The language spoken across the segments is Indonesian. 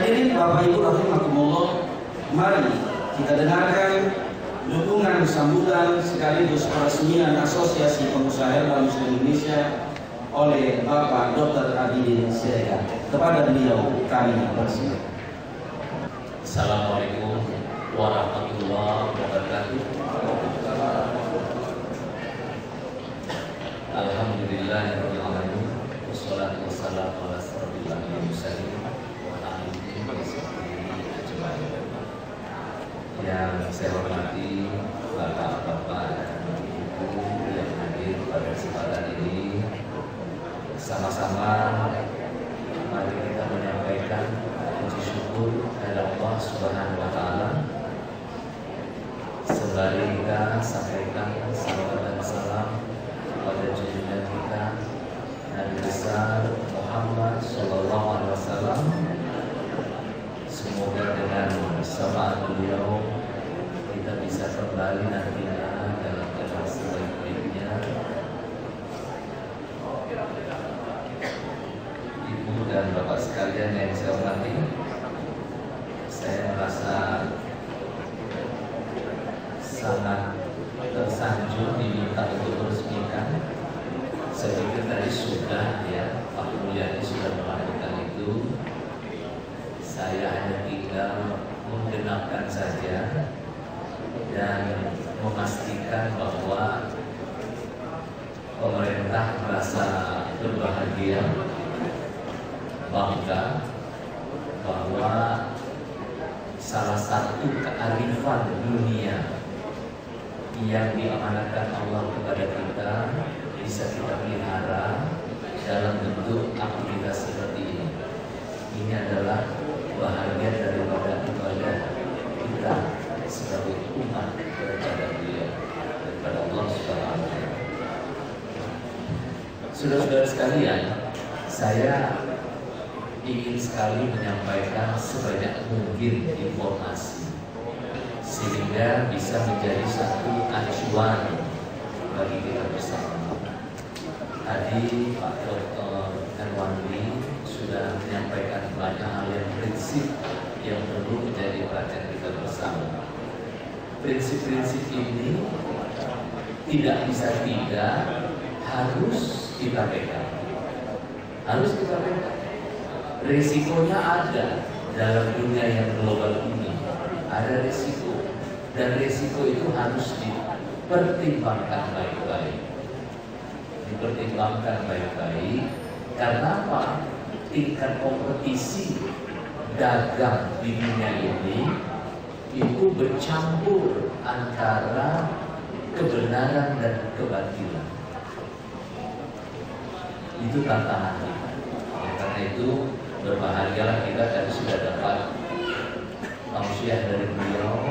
Hadirin Bapak Ibu rahimakumullah, mari kita dengarkan dukungan sambutan sekaligus peresmian Asosiasi Pengusaha Herbal Muslim Indonesia oleh Bapak Dr. Abidin Siregar. Kepada beliau kami persilakan. Assalamualaikum warahmatullahi wabarakatuh. Alhamdulillahirabbil alamin. Wassalatu wassalamu ala asyrofil mursalin wa ala alihi washabbihi ajmain. Yang saya hormati Bapak-bapak dan Ibu yang hadir pada kesempatan ini, sama-sama mari kita menyampaikan puji syukur kepada Allah Subhanahu wa taala. Sembari kita sampaikan salawat dan salam kepada junjungan kita Nabi besar Muhammad sallallahu alaihi wasallam. Semoga dengan syafaat beliau kita bisa kembali nantinya dalam keadaan sebaik-baiknya. Ibu dan Bapak sekalian yang saya hormati, saya merasa sangat tersanjung diminta untuk meresmikan. Saya pikir tadi sudah ya, Pak Mulyadi sudah melakukan itu. Saya hanya tinggal menggenapkan saja dan memastikan bahwa pemerintah merasa berbahagia, bangga bahwa salah satu kearifan dunia yang diamanatkan Allah kepada kita bisa kita pelihara dalam bentuk aktivitas seperti ini. Ini adalah bahagian daripada ibadah kita sebagai umat kepada beliau, kepada Allah Subhanahu wa taala. Saudara-saudara sekalian, saya ingin sekali menyampaikan sebanyak mungkin informasi sehingga bisa menjadi satu acuan bagi kita bersama. Tadi Pak Dr. Herwandi sudah menyampaikan banyak hal yang prinsip yang perlu menjadi perhatian kita bersama. Prinsip-prinsip ini tidak bisa tidak, harus kita pegang. Harus kita pegang. Risikonya ada dalam dunia yang global ini. Ada risiko, dan risiko itu harus dipertimbangkan baik-baik. Dipertimbangkan baik-baik. Karena apa? Tingkat kompetisi dagang di dunia ini itu bercampur antara kebenaran dan kebatilan. Itu tantangan kita. Karena itu berbahagialah kita tadi sudah dapat tausiah dari beliau,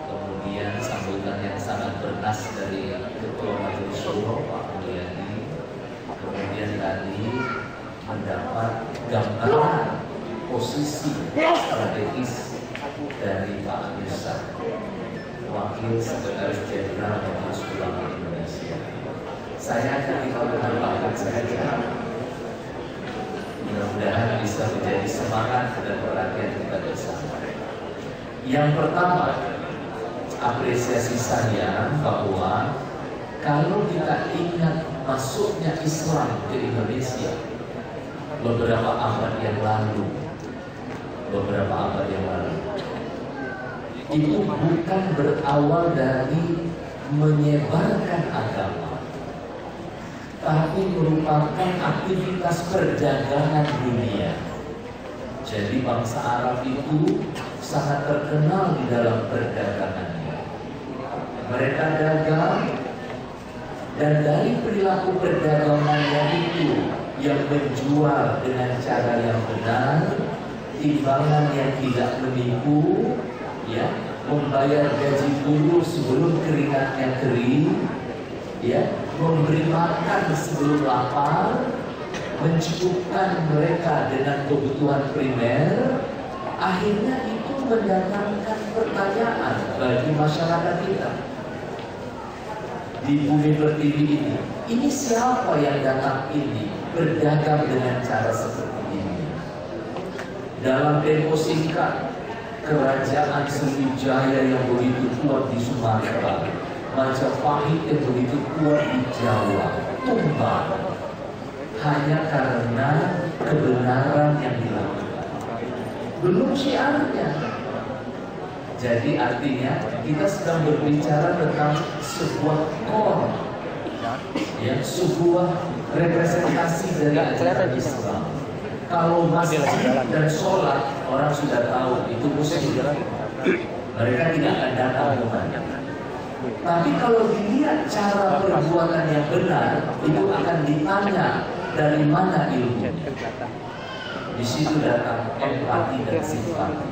kemudian sambutan yang sangat bernas dari Ketua Majelis Syuro Pak Mulyadi, kemudian tadi mendapat gambaran posisi strategis dari Pak Mirsa, Wakil Sekretaris Jenderal Majelis Ulama Indonesia. Saya akan menambahkan saja, mudah-mudahan bisa menjadi semangat dan perhatian kita bersama. Yang pertama, apresiasi saya bahwa kalau kita ingat masuknya Islam ke Indonesia beberapa abad yang lalu, itu bukan berawal dari menyebarkan agama, tapi merupakan aktivitas perdagangan dunia. Jadi bangsa Arab itu sangat terkenal di dalam perdagangannya. Mereka dagang, dan dari perilaku perdagangannya itu yang menjual dengan cara yang benar, timbangan yang tidak menipu, ya, membayar gaji buruh sebelum keringatnya kering, ya, memberi makan sebelum lapar, mencukupkan mereka dengan kebutuhan primer. Akhirnya itu mendatangkan pertanyaan bagi masyarakat kita di bumi pertiwi ini siapa yang datang ini berdagang dengan cara seperti ini? dalam tempo singkat kerajaan Sriwijaya yang begitu kuat di Sumatera, Majapahit yang begitu kuat di Jawa, tumbang hanya karena kebenaran yang dilakukan, belum syiarnya. Jadi artinya kita sedang berbicara tentang sebuah core, ya, sebuah representasi dari ajaran Islam. Kalau masjid dan sholat orang sudah tahu itu musyrik, mereka tidak akan datang kepadanya. Tapi kalau dilihat cara perbuatan yang benar, itu akan ditanya dari mana ilmunya. Di situ datang empati dan simpati.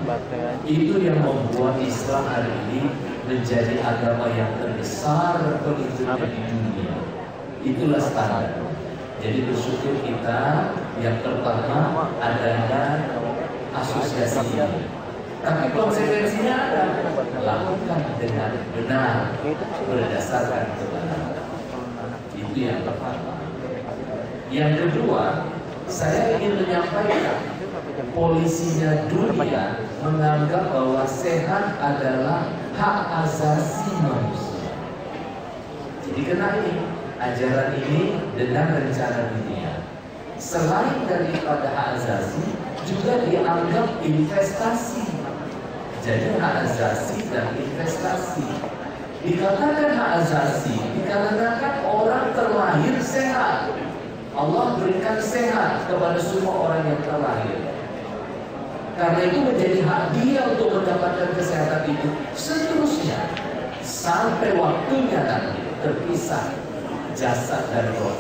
Itu yang membuat Islam hari ini menjadi agama yang terbesar pengikutnya di dunia. Itulah standar. Jadi bersyukur kita yang pertama adanya asosiasi ini. Tapi konsekuensinya ada, lakukan dengan benar berdasarkan kebenaran. Itu yang pertama. Yang kedua, saya ingin menyampaikan polisinya dunia menganggap bahwa sehat adalah hak asasi manusia. Jadi kena ini, ajaran ini dengan rencana dunia. Selain daripada hak asasi, juga dianggap investasi. Jadi hak asasi dan investasi. Dikatakan hak asasi dikarenakan orang terlahir sehat. Allah berikan sehat kepada semua orang yang terlahir. Karena itu menjadi hak dia untuk mendapatkan kesehatan itu seterusnya sampai waktunya nanti terpisah jasad dan roh.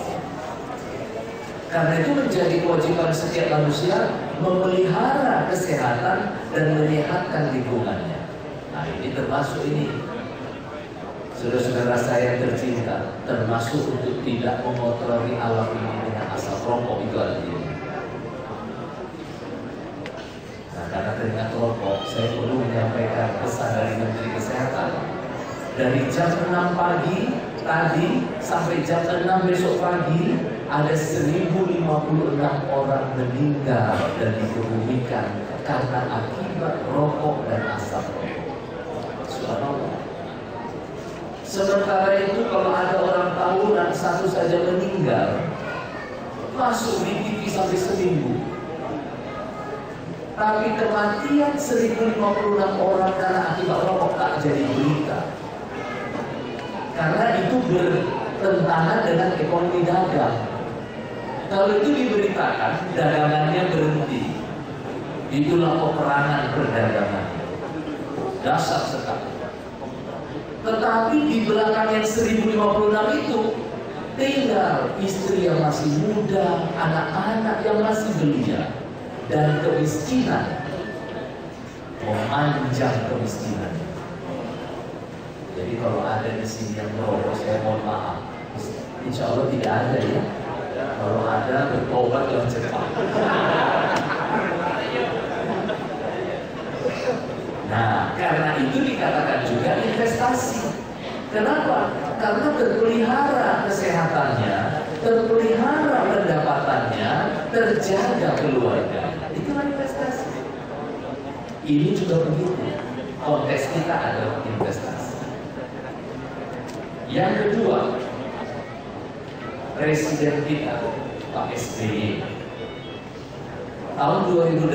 Karena itu menjadi kewajiban setiap manusia memelihara kesehatan dan menyehatkan lingkungannya. Nah, ini termasuk ini. Saudara-saudara saya yang tercinta, termasuk untuk tidak mengotori alam ini dengan asap rokok itu artinya. Nah, karena teringat rokok, saya perlu menyampaikan pesan dari Menteri Kesehatan. Dari jam 6 pagi tadi sampai jam 6 besok pagi ada 1056 orang meninggal dan dikebumikan karena akibat rokok dan asap rokok. Subhanallah. Sementara itu kalau ada orang tawuran satu saja meninggal, masuk di TV sampai seminggu. Tapi kematian 1056 orang karena akibat rokok tak jadi berita. Karena itu bertentangan dengan ekonomi dagang. Kalau itu diberitakan, dagangannya berhenti. Itulah peperangan perdagangan. Dasar sekali. Tetapi di belakang yang 1056 itu tinggal istri yang masih muda, anak-anak yang masih belia, dan kemiskinan memanjang kemiskinan. Jadi kalau ada di sini yang merokok, saya mohon maaf. Insya Allah tidak ada ya. Kalau ada bertobat yang cepat. Nah, karena itu dikatakan juga investasi. Kenapa? Karena terpelihara kesehatannya, terpelihara pendapatannya, terjaga keluarga. Itulah investasi. Ini juga begitu. Konteks kita adalah investasi. Yang kedua, Presiden kita Pak SBY tahun 2008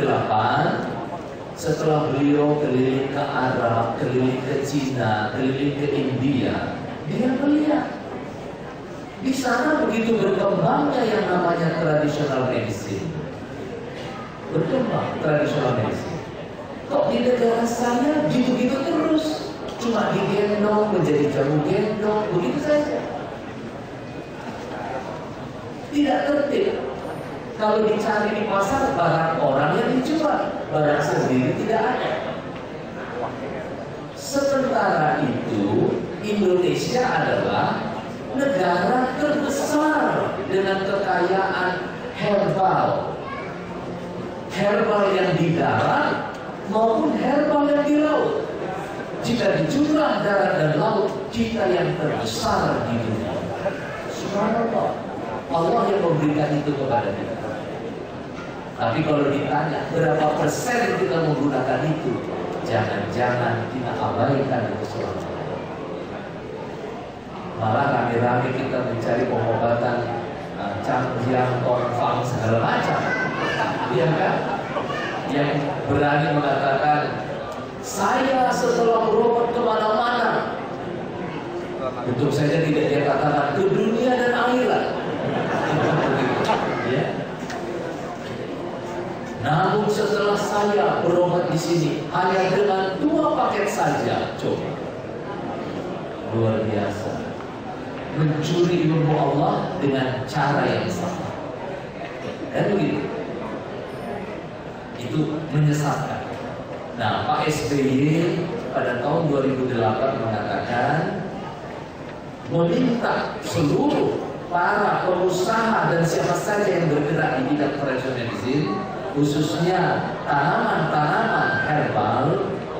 setelah beliau keliling ke Arab, keliling ke Cina, keliling ke India, dia melihat di sana begitu berkembangnya yang namanya traditional medicine. Berkembang traditional medicine. Kok di negara saya gitu-gitu terus, cuma digendong menjadi jamu gendong, begitu saja. Tidak tertib. Kalau dicari di pasar, barang orang yang dijual, barang sendiri tidak ada. Sementara itu, Indonesia adalah negara terbesar dengan kekayaan herbal. Herbal yang di darat maupun herbal yang di laut. Jika di jumlah darat dan laut, kita yang terbesar di dunia. Subhanallah. Allah yang memberikan itu kepada kita. Tapi kalau ditanya berapa persen kita menggunakan itu, jangan-jangan kita abaikan itu selama. Malah rame-rame kita mencari pengobatan Changjiang, Tongfang, segala macam. Iya kan? Yang berani mengatakan, saya setelah berobat kemana-mana, tentu saja tidak dia katakan ke dunia dan akhirat. Ya. Namun setelah saya berobat di sini hanya dengan 2 paket saja, coba, luar biasa, mencuri ilmu Allah dengan cara yang sama. Dan begitu, itu menyesatkan. Nah, Pak SBY pada tahun 2008 mengatakan, meminta seluruh para pengusaha dan siapa saja yang bergerak di bidang tradisional medicine, khususnya tanaman-tanaman herbal,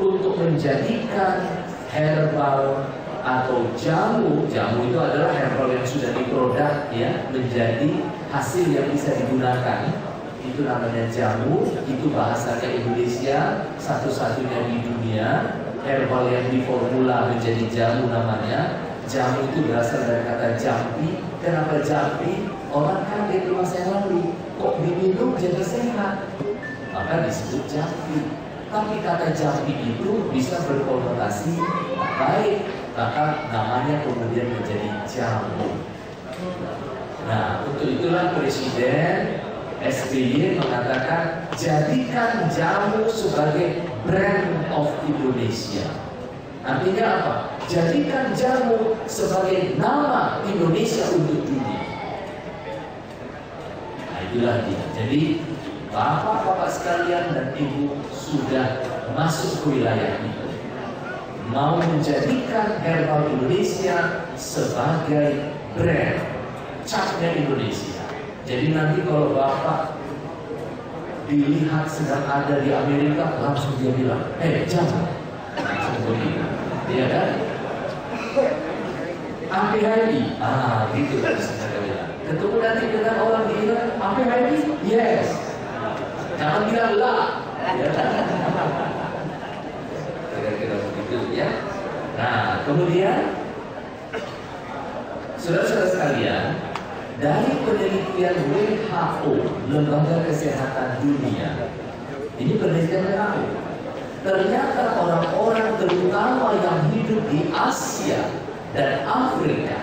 untuk menjadikan herbal atau jamu itu adalah herbal yang sudah diproduk ya, menjadi hasil yang bisa digunakan. Itu namanya jamu. Itu bahasanya Indonesia satu-satunya di dunia. Herbal yang diformula menjadi jamu namanya. Jamu itu berasal dari kata jampi. Kenapa jampi? Orang kaget di masa yang lalu, kok diminum jadi sehat, maka disebut jampi. Tapi kata jampi itu bisa berkonotasi baik, maka namanya kemudian menjadi jamu. Nah, untuk itulah Presiden SBY mengatakan, jadikan jamu sebagai brand of Indonesia. Artinya apa? Jadikan jamu sebagai nama Indonesia untuk dunia. Nah, itulah dia. Jadi bapak-bapak sekalian dan ibu sudah masuk ke wilayah itu, mau menjadikan herbal Indonesia sebagai brand, capnya Indonesia. Jadi nanti kalau bapak dilihat sedang ada di Amerika, langsung dia bilang, jangan, langsung begitu, iya kan? Anti-HIV, gitu saya bilang. Ketemu nanti dengan orang di Iran, anti-HIV, yes. Jangan bilang lah. Kira-kira begitu ya. Nah, kemudian saudara-saudara sekalian, dari penelitian WHO, Lembaga Kesehatan Dunia, ini penelitian WHO, ternyata orang-orang terutama yang hidup di Asia dan Afrika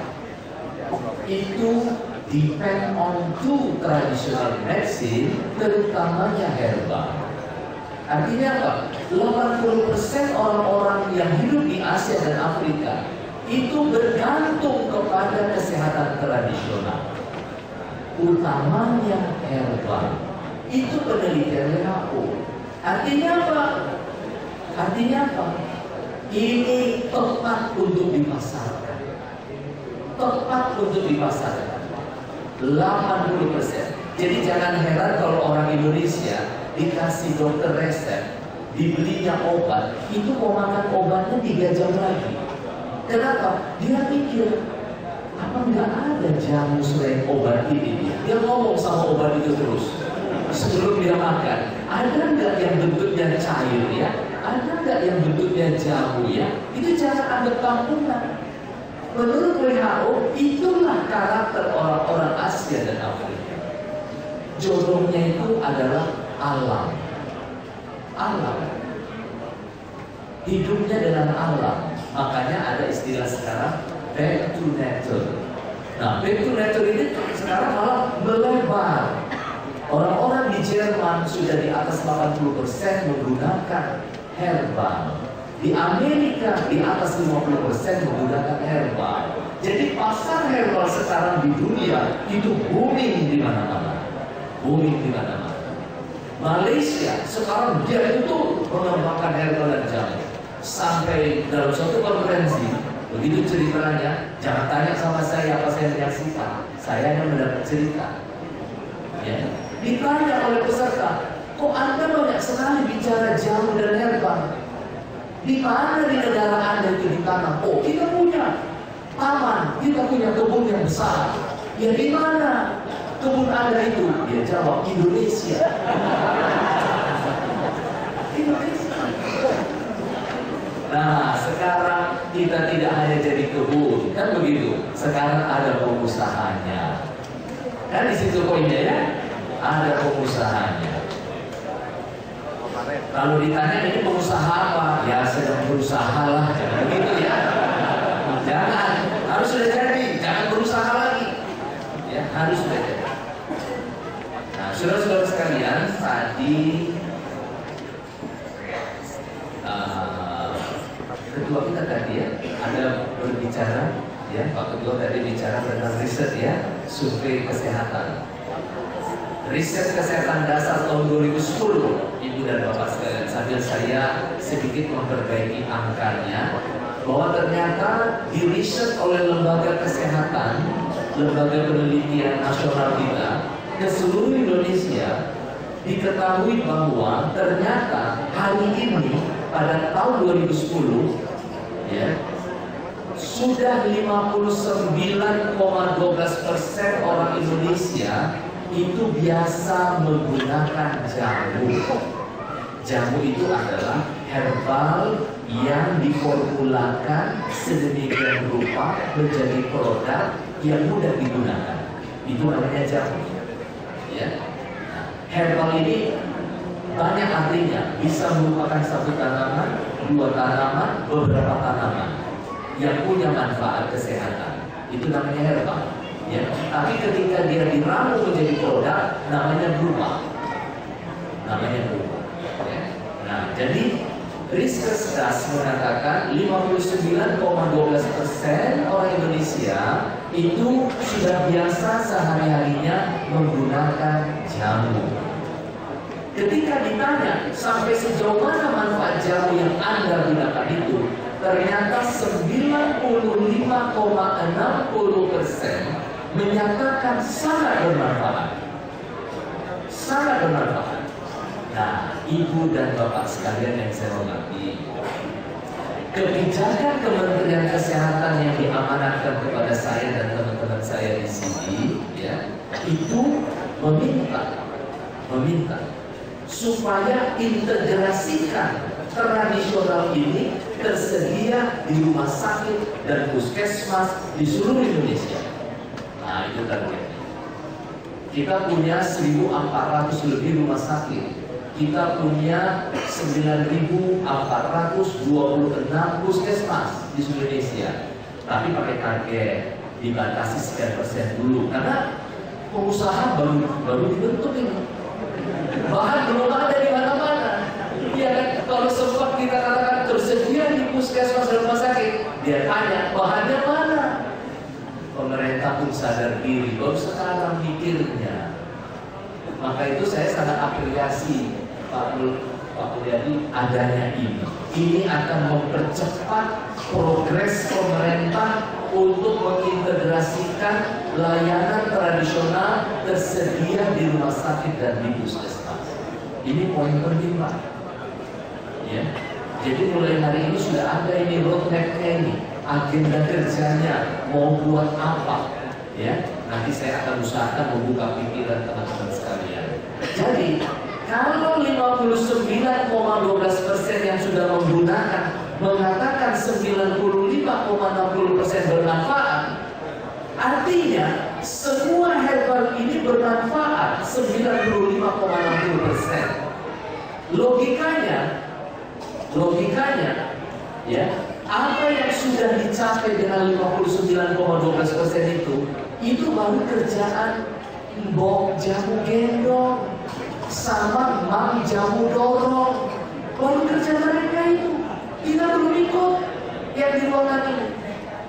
itu depend on two traditional medicine, terutamanya herbal. Artinya apa? 80% orang-orang yang hidup di Asia dan Afrika itu bergantung kepada kesehatan tradisional, utamanya herbal. Itu penelitian WHO. Artinya apa? Artinya apa? Ini tepat untuk dipasarkan. Tepat untuk dipasarkan. 80%. Jadi jangan heran kalau orang Indonesia dikasih dokter resep, dibelinya obat, itu mau makan obatnya 3 jam lagi. Kenapa? Dia pikir, apa nggak ada jamu selain obat ini? Dia ngomong sama obat itu terus sebelum dia makan. Ada nggak yang bentuknya cair ya? Ada nggak yang bentuknya jamu ya? Itu jangan anggap kampungan. Menurut WHO, itulah karakter orang-orang Asia dan Afrika. Jodohnya itu adalah alam. Alam. Hidupnya dengan alam. Makanya ada istilah sekarang back to nature. Nah, back to nature ini sekarang malah melebar. Orang-orang di Jerman sudah di atas 80% menggunakan herbal. Di Amerika di atas 50% menggunakan herbal. Jadi pasar herbal sekarang di dunia itu booming di mana-mana. Booming di mana-mana. Malaysia sekarang dia itu mengembangkan herbal dan jamu. Sampai dalam suatu konferensi, begitu ceritanya, jangan tanya sama saya apa saya menyaksikan. Saya yang mendapat cerita. Ya. Ditanya oleh peserta, kok Anda banyak sekali bicara jamu dan herbal? Di mana di negara Anda itu ditanam? Oh, kita punya taman, kita punya kebun yang besar. Ya di mana? kebun Anda itu? Dia jawab, Indonesia. Indonesia. Nah, sekarang kita tidak hanya jadi kebun, kan begitu. Sekarang ada pengusahanya. Kan di situ poinnya ya, ada pengusahanya. Kalau ditanya ini pengusaha apa? Ya sedang berusaha lah, jangan begitu ya. Jangan, harus sudah jadi, jangan berusaha lagi. Ya, harus sudah jadi. Nah, saudara-saudara sekalian, tadi ketua kita tadi ya ada berbicara, ya Pak Ketua tadi bicara tentang riset ya, survei kesehatan. Riset kesehatan dasar tahun 2010, Ibu dan Bapak sekalian, sambil saya sedikit memperbaiki angkanya, bahwa ternyata di riset oleh lembaga kesehatan, lembaga penelitian nasional kita, ke seluruh Indonesia, diketahui bahwa ternyata hari ini pada tahun 2010 ya, sudah 59,12% orang Indonesia itu biasa menggunakan jamu. Jamu itu adalah herbal yang diformulakan sedemikian rupa menjadi produk yang mudah digunakan. Itu namanya jamu. Ya. Nah, herbal ini banyak artinya, bisa merupakan satu tanaman, dua tanaman, beberapa tanaman yang punya manfaat kesehatan. Itu namanya herbal. Ya, tapi ketika dia diramu menjadi produk, namanya berubah. Namanya berubah. Ya. Nah, jadi Riskesdas mengatakan 59,12% orang Indonesia itu sudah biasa sehari-harinya menggunakan jamu. Ketika ditanya sampai sejauh mana manfaat jamu yang Anda gunakan itu, ternyata 95,60% menyatakan sangat bermanfaat. Sangat bermanfaat. Nah, Ibu dan Bapak sekalian yang saya hormati, kebijakan Kementerian Kesehatan yang diamanatkan kepada saya dan teman-teman saya di sini, ya, itu meminta supaya integrasikan tradisional ini tersedia di rumah sakit dan puskesmas di seluruh Indonesia. Nah, itu targetnya. Kita punya 1.400 lebih rumah sakit. Kita punya 9.426 puskesmas di seluruh Indonesia. Tapi pakai target, dibatasi sekian persen dulu. Karena pengusaha baru dibentuk ini. Bahan belum ada di mana-mana. Ya kan, kalau sempat kita katakan tersedia di puskesmas dan rumah sakit, dia tanya bahannya mana. Pemerintah pun sadar diri, baru sekarang mikirnya. Maka itu saya sangat apresiasi Pak Mulyadi adanya ini. Ini akan mempercepat progres pemerintah untuk mengintegrasikan layanan tradisional tersedia di rumah sakit dan di puskesmas. Ini poin penting Pak. Ya. Jadi mulai hari ini sudah ada ini roadmap-nya ini, agenda kerjanya mau buat apa, ya. Nanti saya akan usahakan membuka pikiran teman-teman sekalian. Jadi kalau 59,12% yang sudah menggunakan mengatakan 95,60% bermanfaat, artinya semua herbal ini bermanfaat 95,60%. Logikanya, ya, apa yang sudah dicapai dengan 59,12% itu baru kerjaan mbok jamu gendong sama mam jamu dorong, baru kerja mereka itu. Kita belum ikut yang di ruangan ini.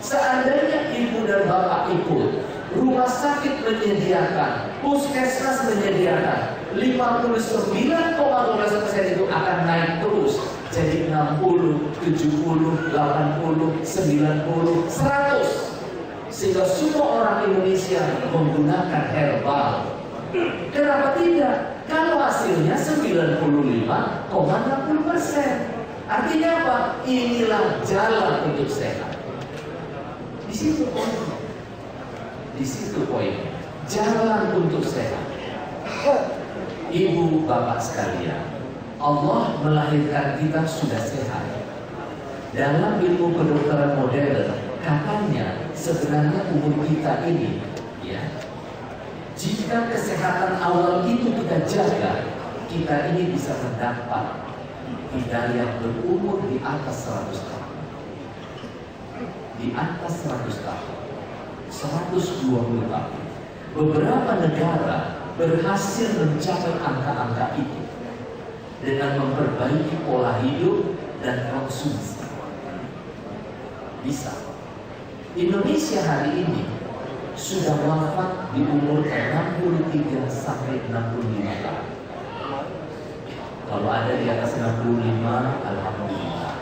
Seandainya Ibu dan Bapak ikut, rumah sakit menyediakan, puskesmas menyediakan, 59,12% itu akan naik terus jadi 60, 70, 80, 90, 100, sehingga semua orang Indonesia menggunakan herbal. Kenapa tidak? Kalau hasilnya 95,60%, artinya apa? Inilah jalan untuk sehat. Di situ poinnya. jalan untuk sehat. Ibu bapak sekalian, Allah melahirkan kita sudah sehat. Dalam ilmu kedokteran modern, katanya sebenarnya umur kita ini, ya, jika kesehatan awal itu kita jaga, kita ini bisa mendapat hidayah berumur di atas 100 tahun. Di atas 100 tahun, 120 tahun. Beberapa negara berhasil mencapai angka-angka itu dengan memperbaiki pola hidup dan konsumsi. Bisa. Indonesia hari ini sudah wafat di umur 63 sampai 65 tahun. Kalau ada di atas 65, alhamdulillah.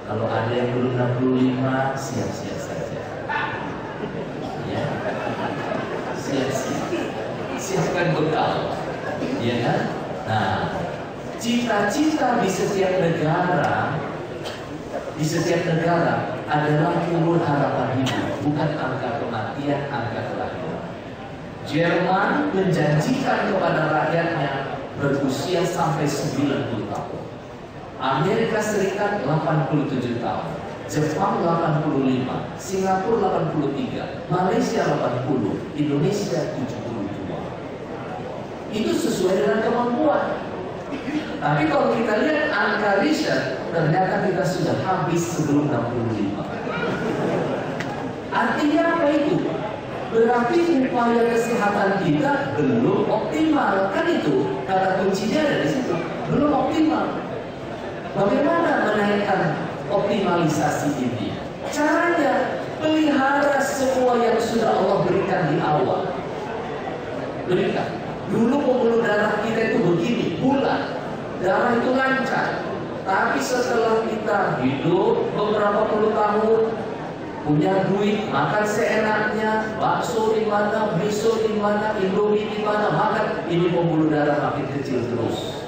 Kalau ada yang belum 65, siap-siap saja. Ya. Siap-siap. Siapkan bekal. Ya kan? Nah, cita-cita di setiap negara adalah umur harapan hidup, bukan angka kematian, angka kelahiran. Jerman menjanjikan kepada rakyatnya berusia sampai 90 tahun. Amerika Serikat 87 tahun, Jepang 85, Singapura 83, Malaysia 80, Indonesia 72. Itu sesuai dengan kemampuan. Tapi kalau kita lihat angka riset, ternyata kita sudah habis sebelum 65. Artinya apa itu? Berarti upaya kesehatan kita belum optimal. Kan itu kata kuncinya ada di situ. Belum optimal. Bagaimana menaikkan optimalisasi ini? Caranya pelihara semua yang sudah Allah berikan di awal. Berikan. Dulu pembuluh darah kita itu begini, bulat. Darah itu lancar. Tapi setelah kita hidup beberapa puluh tahun, punya duit, makan seenaknya, bakso di mana, miso di mana, indomie di mana, makan, ini pembuluh darah makin kecil terus.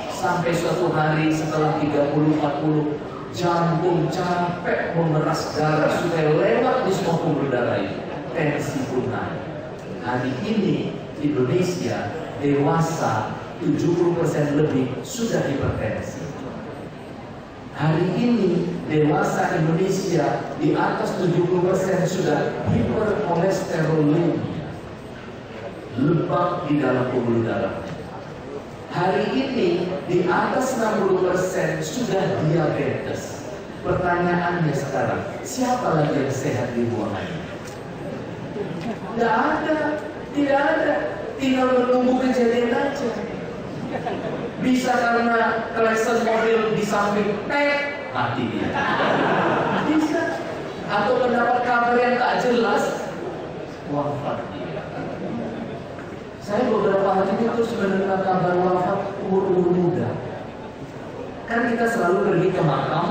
Sampai suatu hari setelah 30-40, jantung capek memeras darah supaya lewat di semua pembuluh darah itu. Tensi pun naik. Hari ini Indonesia dewasa 70% lebih sudah hipertensi. Hari ini dewasa Indonesia di atas 70% sudah hiperkolesterolemia, lebam di dalam pembuluh darahnya. Hari ini di atas 60% sudah diabetes. Pertanyaannya sekarang, siapa lagi yang sehat di ruangan ini? Tidak ada, tidak ada. Tinggal menunggu kejadian aja. Bisa karena klakson mobil di samping mati dia. Bisa. Atau mendapat kabar yang tak jelas, wafat dia. Saya beberapa hari ini terus mendengar kabar wafat umur muda. Kan kita selalu pergi ke makam,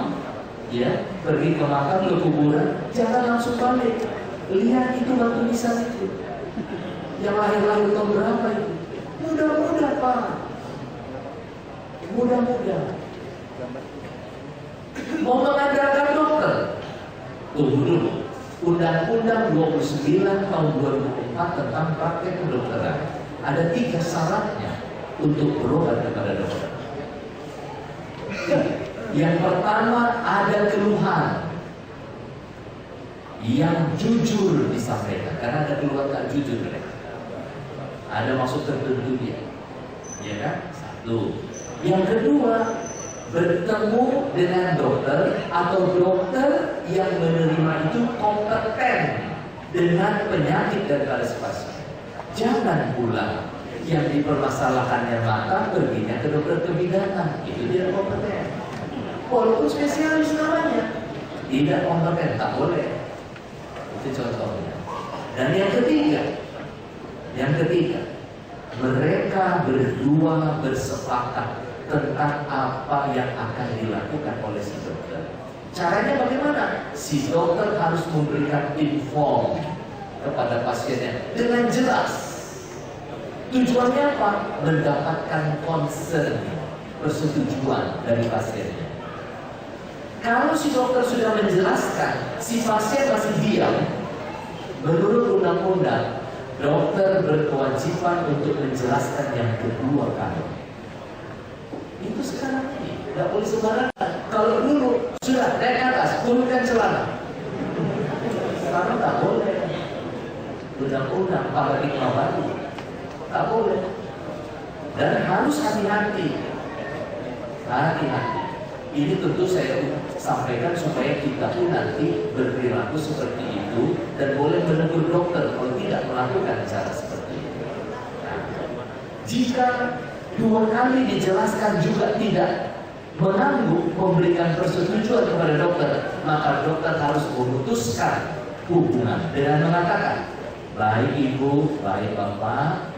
ya, pergi ke makam, ke kuburan, jangan langsung balik. Lihat itu batu nisan itu. Yang lahir-lahir tahun berapa itu? Muda-muda, Pak. Muda-muda. Mau mengandalkan dokter? Tunggu dulu. Undang-Undang 29 tahun 2004 tentang praktek kedokteran. Ada 3 syaratnya untuk berobat kepada dokter. Yang pertama, ada keluhan yang jujur disampaikan. Karena ada keluhan tak jujur mereka. Ada maksud tertentu dia, ya kan? Satu. Yang kedua, bertemu dengan dokter atau dokter yang menerima itu kompeten dengan penyakit daripada pasien. Jangan pula yang dipermasalahkannya mata perginya ke dokter kebidanan, itu dia kompeten. Walaupun spesialis namanya, tidak kompeten, tak boleh. Itu contohnya. Dan yang ketiga, mereka berdua bersepakat tentang apa yang akan dilakukan oleh si dokter. Caranya bagaimana? Si dokter harus memberikan info kepada pasiennya dengan jelas. Tujuannya apa? Mendapatkan concern, persetujuan dari pasiennya. Kalau si dokter sudah menjelaskan, si pasien masih diam, menurut undang-undang dokter berkewajiban untuk menjelaskan yang kedua kali. Itu sekarang ini tidak boleh sembarangan. Kalau dulu sudah naik ke atas, turunkan celana. Sekarang tak boleh. Undang-undang paradigma baru, tak boleh. Dan harus hati-hati. Hati-hati. Ini tentu saya sampaikan supaya kita pun nanti berperilaku seperti itu dan boleh menegur dokter kalau tidak melakukan cara seperti itu. Nah, jika 2 kali dijelaskan juga tidak mengganggu memberikan persetujuan kepada dokter, maka dokter harus memutuskan hubungan dengan mengatakan, baik ibu, baik bapak,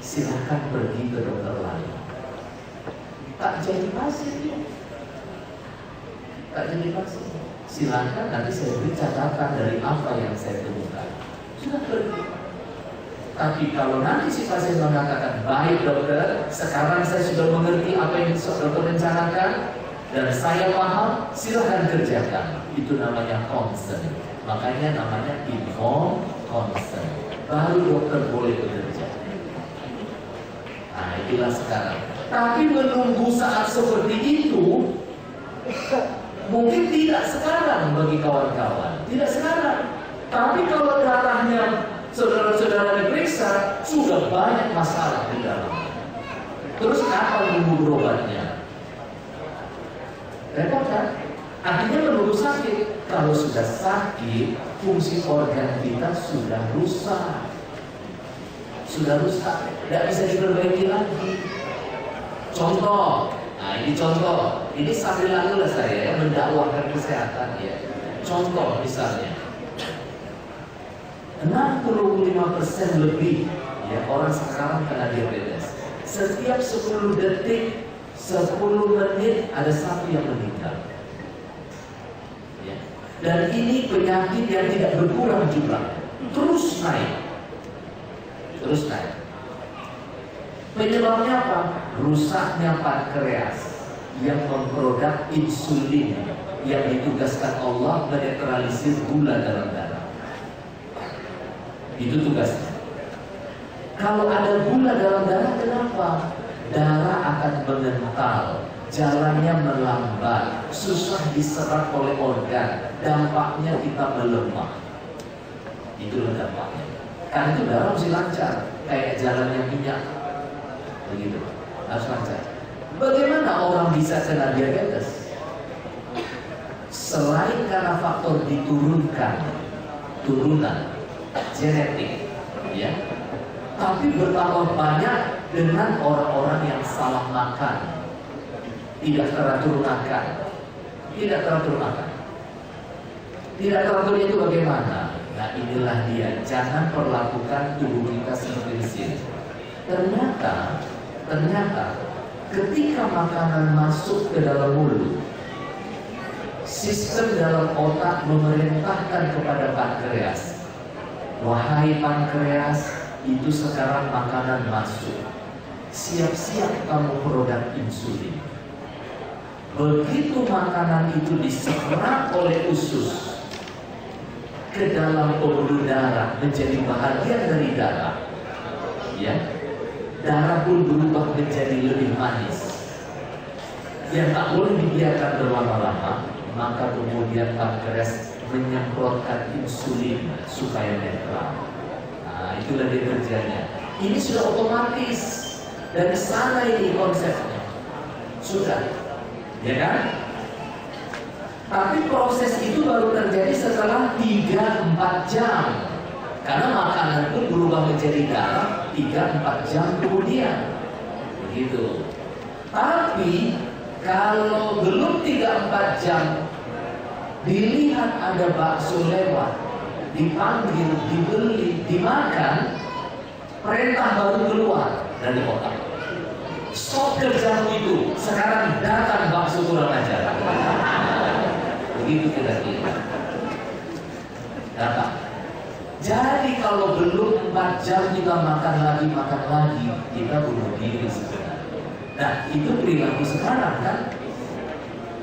silakan pergi ke dokter lain. Tak jadi pasien. Tak jadi pasien. Silakan nanti saya beri catatan dari apa yang saya temukan. Sudah pergi. Tapi kalau nanti si pasien mengatakan, baik dokter, sekarang saya sudah mengerti apa yang dokter rencanakan dan saya paham, silahkan kerjakan. Itu namanya consent. Makanya namanya informed consent. Baru dokter boleh bekerja. Nah, itulah sekarang. Tapi menunggu saat seperti itu mungkin tidak sekarang bagi kawan-kawan. Tidak sekarang. Tapi kalau darahnya saudara-saudara diperiksa, sudah banyak masalah di dalamnya. Terus kapan menunggu berobatnya? Repot kan? Artinya menunggu sakit. Kalau sudah sakit, fungsi organ kita sudah rusak. Sudah rusak. Tidak bisa diperbaiki lagi. Contoh. Nah, ini contoh. Ini sambil lalu lah saya mendakwahkan kesehatan ya. Contoh misalnya. 65% lebih ya orang sekarang kena diabetes. Setiap 10 detik, 10 menit ada satu yang meninggal. Ya. Dan ini penyakit yang tidak berkurang jumlahnya, terus naik. Terus naik. Penyebabnya apa? Rusaknya pankreas yang memproduk insulin yang ditugaskan Allah menetralisir gula dalam darah. Itu tugasnya. Kalau ada gula dalam darah, kenapa? Darah akan mengental, jalannya melambat, susah diserap oleh organ, dampaknya kita melemah. Itulah dampaknya. Karena itu darah mesti lancar, kayak jalannya minyak. Begitu, harus lancar. Bagaimana orang bisa kena diabetes? Selain karena faktor diturunkan, turunan genetik, ya, tapi bertambah banyak dengan orang-orang yang salah makan, tidak teratur makan, tidak teratur makan. Tidak teratur itu bagaimana? Nah, inilah dia. Jangan perlakukan tubuh kita seperti mesin. Ternyata ketika makanan masuk ke dalam mulut, sistem dalam otak memerintahkan kepada pankreas, wahai pankreas, itu sekarang makanan masuk. Siap-siap kamu produk insulin. Begitu makanan itu diserap oleh usus ke dalam pembuluh darah menjadi bahagian dari darah, ya, darah pun berubah menjadi lebih manis. Yang tak boleh dibiarkan berlama-lama, maka kemudian pankreas menyemprotkan insulin supaya netral. Nah, itulah dia kerjanya. Ini sudah otomatis dari sana ini konsepnya. Sudah, ya kan? Tapi proses itu baru terjadi setelah 3-4 jam. Karena makanan itu berubah menjadi darah 3-4 jam kemudian. Begitu. Tapi kalau belum 3-4 jam dilihat ada bakso lewat, dipanggil, dibeli, dimakan, perintah baru keluar dari otak. Stop kerjamu itu, sekarang datang bakso kurang ajar. Begitu kira-kira. Datang. Jadi kalau belum 4 jam kita makan lagi, kita bunuh diri sebenarnya. Nah, itu perilaku sekarang kan.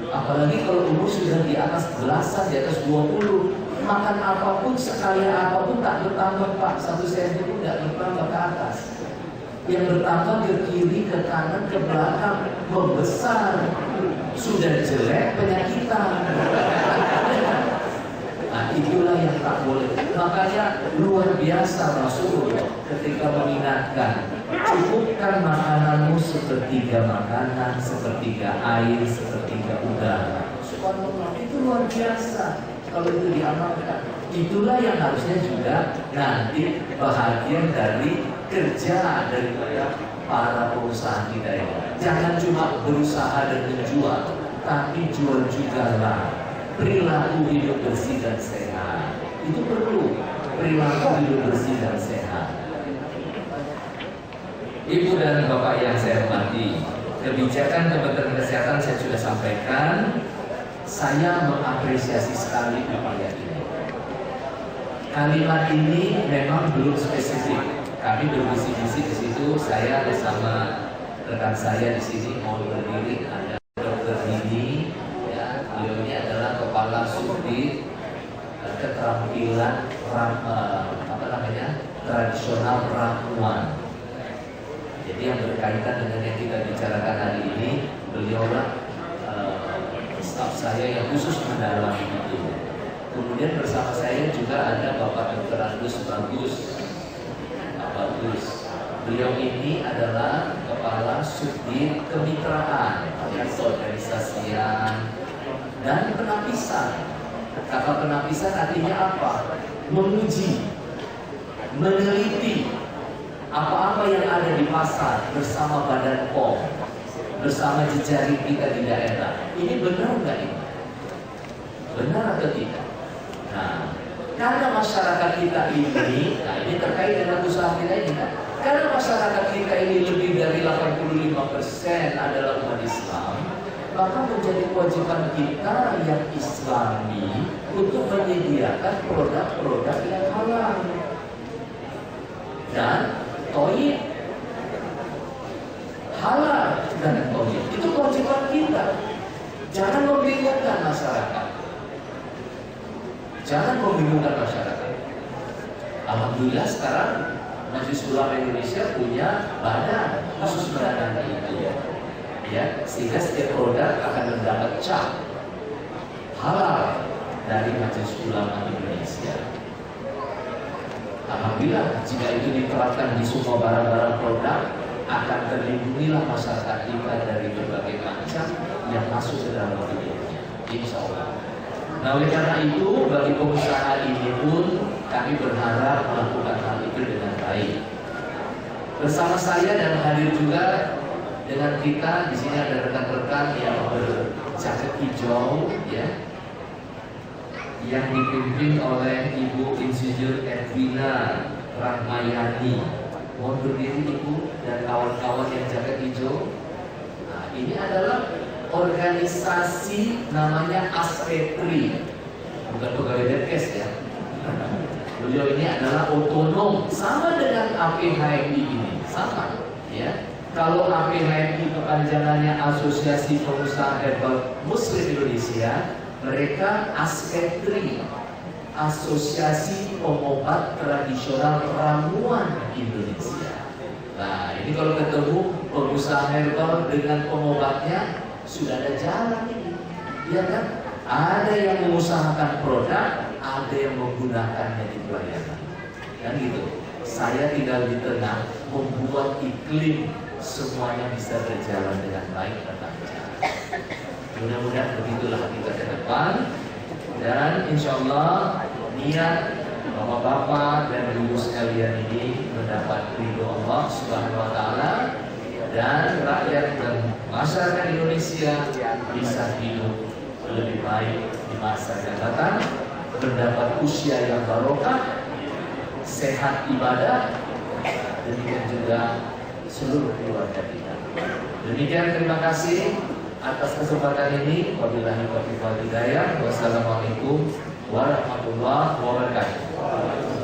Apalagi kalau umur sudah di atas belasan, di atas 20. makan apapun, sekaya apapun tak bertambah Pak, 1 senti pun tidak bertambah ke atas. Yang bertambah ke kiri, ke kanan, ke belakang, membesar. Sudah jelek penyakitan. Nah itulah yang tak boleh. Makanya luar biasa Rasulullah ketika mengingatkan, cukupkan makananmu sepertiga makanan, sepertiga air, sepertiga udara. Subhanallah, itu luar biasa kalau itu diamalkan. Itulah yang harusnya juga nanti bahagian dari kerja daripada para pengusaha kita ini. Jangan cuma berusaha dan menjual, tapi jual juga lah perilaku hidup bersih dan sehat. Itu perlu perilaku hidup bersih dan sehat. Ibu dan Bapak yang saya hormati, kebijakan Kementerian Kesehatan saya sudah sampaikan. Saya mengapresiasi sekali upaya ini. Kalimat ini memang belum spesifik. Kami berbisik-bisik di situ. Saya bersama rekan saya di sini mau berdiri, ada Dr. Dini, ya, beliau ini adalah Kepala Subdit Keterampilan tradisional ramuan. Jadi yang berkaitan dengan yang kita bicarakan hari ini, beliaulah staf saya yang khusus mendalami itu. Kemudian bersama saya juga ada Bapak Dr. Agus Bagus. Beliau ini adalah Kepala Subdit Kemitraan, organisasian dan penapisan. Kata penapisan artinya apa? Menguji, meneliti apa-apa yang ada di pasar bersama Badan POM, bersama jejaring kita di daerah. Ini benar nggak ini? Benar atau tidak? Nah, karena masyarakat kita ini, nah ini terkait dengan usaha kita ini kan? Karena masyarakat kita ini lebih dari 85% adalah umat Islam, maka menjadi kewajiban kita yang Islami untuk menyediakan produk-produk yang halal dan thayyib. Halal dan thayyib itu kewajiban kita. Jangan membingungkan masyarakat. Jangan membingungkan masyarakat. Alhamdulillah sekarang Majelis Ulama Indonesia punya badan khusus menangani itu, ya, sehingga setiap produk akan mendapat cap halal dari Majelis Ulama Indonesia. Alhamdulillah jika itu diterapkan di semua barang-barang produk, akan terlindungilah masyarakat kita dari berbagai macam yang masuk ke dalam hidupnya, insya Allah. Nah oleh karena itu bagi pengusaha ini pun kami berharap melakukan hal itu dengan baik. Bersama saya dan hadir juga dengan kita di sini ada rekan-rekan yang berjaket hijau, ya, yang dipimpin oleh Ibu Insinyur Edwina Rahmayani. Mohon berdiri Ibu dan kawan-kawan yang jaket hijau. Nah, ini adalah organisasi namanya Aspetri, bukan pegawai Detkes ya. Beliau ini adalah otonom, sama dengan APHMI ini, sama ya. Kalau APHMI kepanjangannya Asosiasi Pengusaha Herbal Muslim Indonesia, mereka Aspetri, Asosiasi Pengobat Tradisional Ramuan Indonesia. Nah ini kalau ketemu pengusaha herbal dengan pengobatnya, sudah ada jalan ini, ya kan? Ada yang mengusahakan produk, ada yang menggunakannya di pelayanan, kan gitu. Saya tinggal di tengah, membuat iklim semuanya bisa berjalan dengan baik dan lancar. Mudah-mudahan begitulah kita ke depan, dan insya Allah niat bapak-bapak dan ibu sekalian ini mendapat ridho Allah Subhanahu Wa Taala, dan rakyat dan masyarakat Indonesia bisa hidup lebih baik di masa yang datang, mendapat usia yang barokah, sehat ibadah, demikian juga seluruh keluarga kita. Demikian, terima kasih atas kesempatan ini. Wabillahi taufiq wal hidayah. Wassalamualaikum warahmatullahi wabarakatuh.